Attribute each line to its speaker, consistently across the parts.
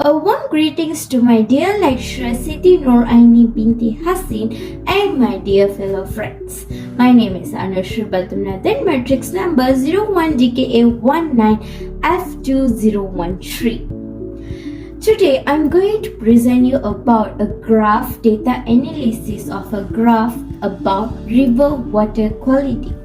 Speaker 1: A warm greetings to my dear lecturer Siti NORAINI binti HASSIN and my dear fellow friends. My name is ANUSHRI BATUMANATHAN, matrix number 01DKA19F2013. Today I'm going to present you about a graph data analysis of a graph about river water quality.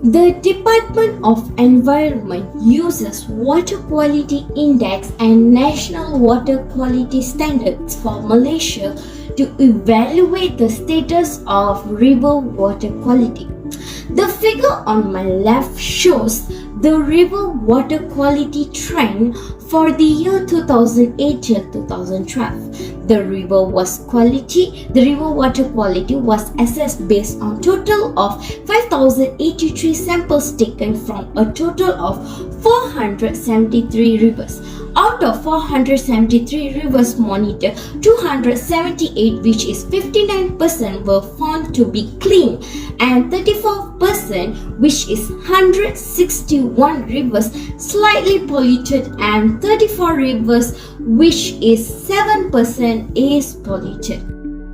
Speaker 1: The Department of Environment uses Water Quality Index and National Water Quality Standards for Malaysia to evaluate the status of river water quality. The figure on my left shows the river water quality trend for the year 2008 till 2012. The river water quality was assessed based on total of 5,083 samples taken from a total of 473 rivers. Out of 473 rivers monitored, 278, which is 59%, were found to be clean, and 34%, which is 161 rivers, slightly polluted, and 34 rivers, which is 7%, is polluted.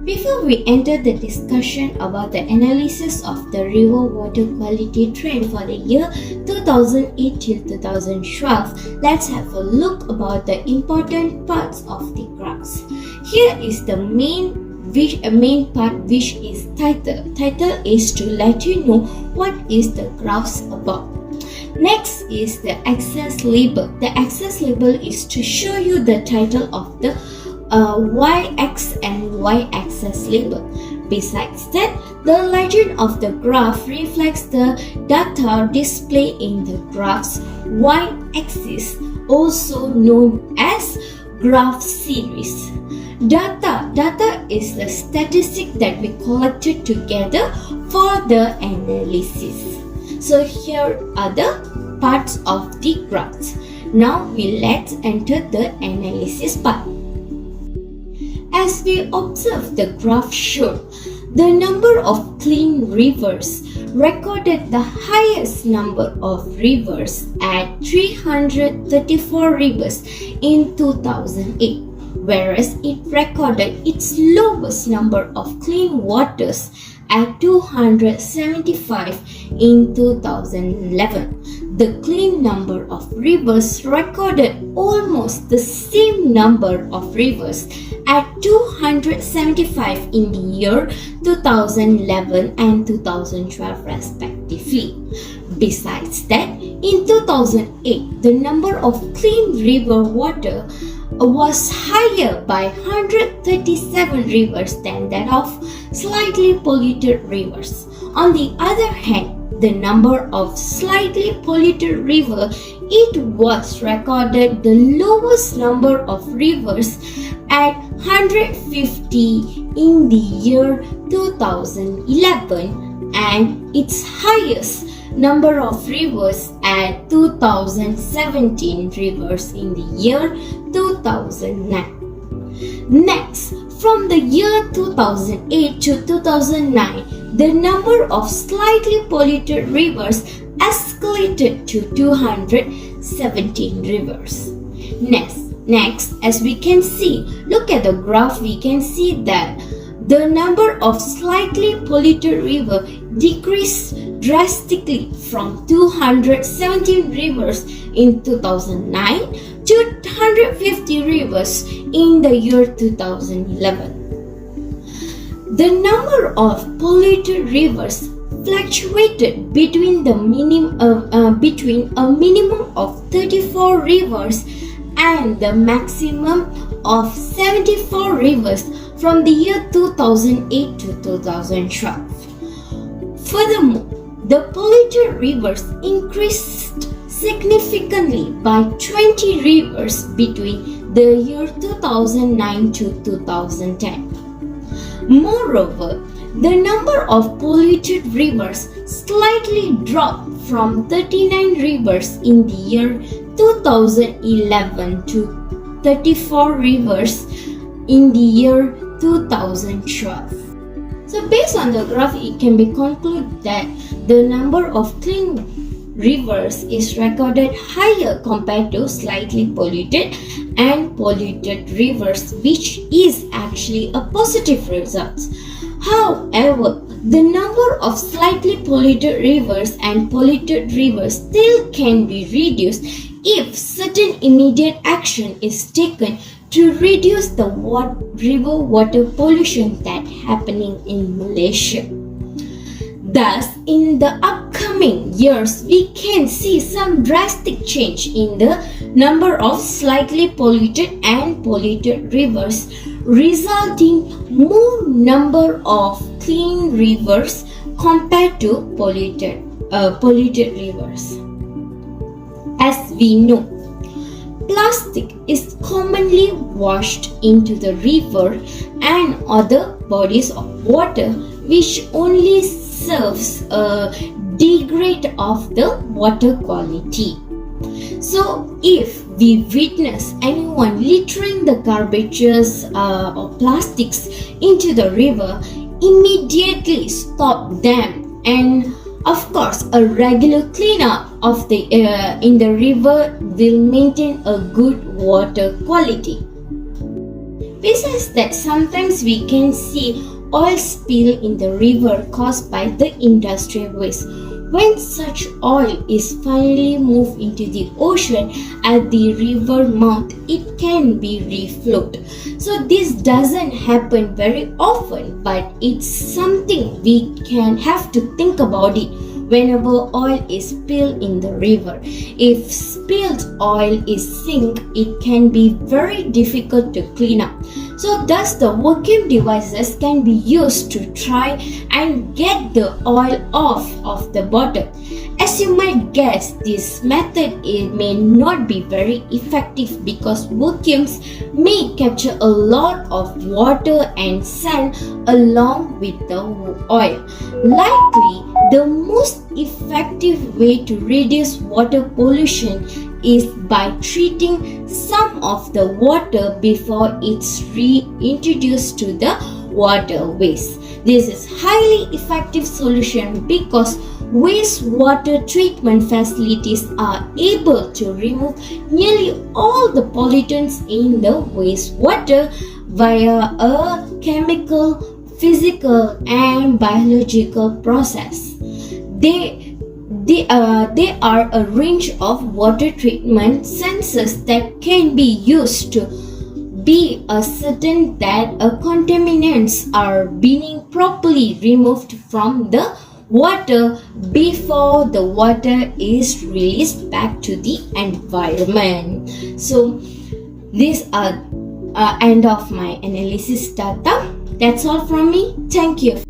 Speaker 1: Before we enter the discussion about the analysis of the river water quality trend for the year 2008 till 2012, let's have a look about the important parts of the graphs. Here is the main part, which is title. Title is to let you know what is the graphs about. Next is the axis label. The axis label is to show you the title of the y-axis and y-axis label. Besides that, the legend of the graph reflects the data displayed in the graph's y-axis, also known as graph series. Data is the statistic that we collected together for the analysis. So here are the parts of the graphs. Now let's enter the analysis part. As we observe, the graph showed the number of clean rivers recorded the highest number of rivers at 334 rivers in 2008, whereas it recorded its lowest number of clean waters at 275 in 2011. The clean number of rivers recorded almost the same number of rivers at 275 in the year 2011 and 2012 respectively. Besides that, in 2008, the number of clean river water was higher by 137 rivers than that of slightly polluted rivers. On the other hand, the number of slightly polluted river, it was recorded the lowest number of rivers at 150 in the year 2011 and its highest number of rivers at 2017 rivers in the year 2009. Next, from the year 2008 to 2009, the number of slightly polluted rivers escalated to 217 rivers. Next, as we can see, look at the graph, we can see that the number of slightly polluted river decreased drastically from 217 rivers in 2009 to 150 rivers in the year 2011. The number of polluted rivers fluctuated between a minimum of 34 rivers and the maximum of 74 rivers from the year 2008 to 2012. Furthermore, the polluted rivers increased significantly by 20 rivers between the year 2009 to 2010. Moreover, the number of polluted rivers slightly dropped from 39 rivers in the year 2011 to 34 rivers in the year 2012. So based on the graph, it can be concluded that the number of clean rivers is recorded higher compared to slightly polluted and polluted rivers, which is actually a positive result. However, the number of slightly polluted rivers and polluted rivers still can be reduced if certain immediate action is taken to reduce the river water pollution that happening in Malaysia. Thus, in the upcoming years, we can see some drastic change in the number of slightly polluted and polluted rivers, resulting more number of clean rivers compared to polluted rivers. As we know, plastic is commonly washed into the river and other bodies of water, which only serves a degrade of the water quality. So if we witness anyone littering the garbages or plastics into the river, immediately stop them, and of course a regular cleanup of the in the river will maintain a good water quality. Besides that, sometimes we can see oil spill in the river caused by the industrial waste. When such oil is finally moved into the ocean at the river mouth, it can be reflowed. So this doesn't happen very often, but it's something we can have to think about it whenever oil is spilled in the river. If spilled oil is sink, it can be very difficult to clean up. So thus the vacuum devices can be used to try and get the oil off of the bottle. As you might guess, this method may not be very effective because vacuums may capture a lot of water and sand along with the oil. Likely, the most effective way to reduce water pollution is by treating some of the water before it's reintroduced to the waterways. This is highly effective solution because wastewater treatment facilities are able to remove nearly all the pollutants in the wastewater via a chemical, physical and biological process. They are a range of water treatment sensors that can be used to be certain that contaminants are being properly removed from the water before the water is released back to the environment. So these are end of my analysis data. That's all from me. Thank you.